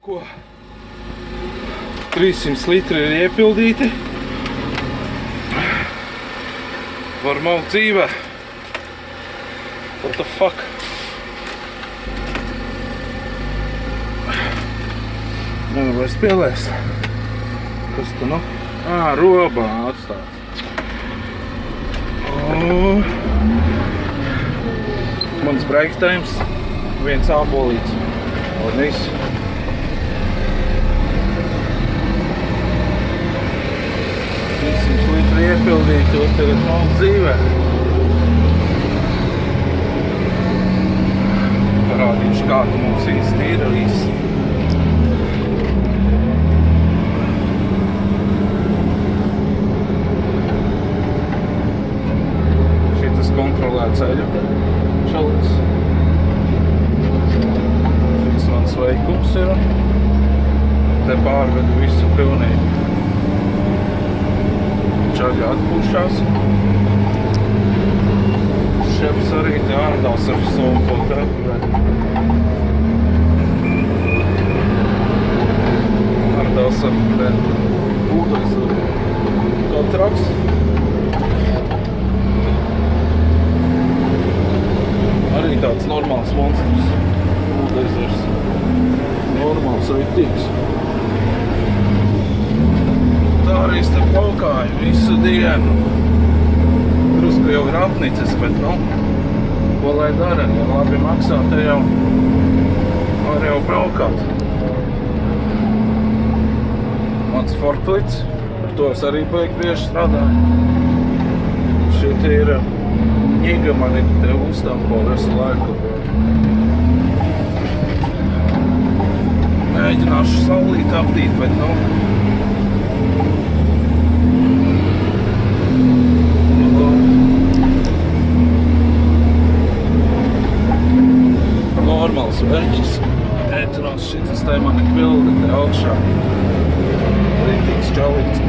Ko? 300 litri ir iepildīti. Var maukt dzīvē. What the fuck? Nevar vairs pielēst. Kas tu nu? Robā atstāts. Mans break times. Viens ābolīts. Un viss. Litri iepildīt, un tagad maukt dzīvē. Parādīšu, kā tu mums īsti ir viss. Šitas kontrolē ceļu čalis. Šis mans veikums ir. Te pārvedu visu pilnīgi. Čaļi atpūšās. Šeps arī te ārdās ar savu to traku. Ārdās ar ūdens kā traks. Arī tāds normāls monstrs. Ūdezers. Normāls aitīgs. Tā arī starp plaukāju visu dienu. Drusku jau ir apnicis, bet ko lai dara, ja labi maksā, te jau var jau braukāt. Mans forklits, ar to es arī baigi bieži strādāju. Šitie ir ņiga mani te uztampo visu laiku. Mēģināšu saulīt aptīt, bet normāls verķis. Ētinās šitas te mani kvildi te augšā. Rītīgs čalīts.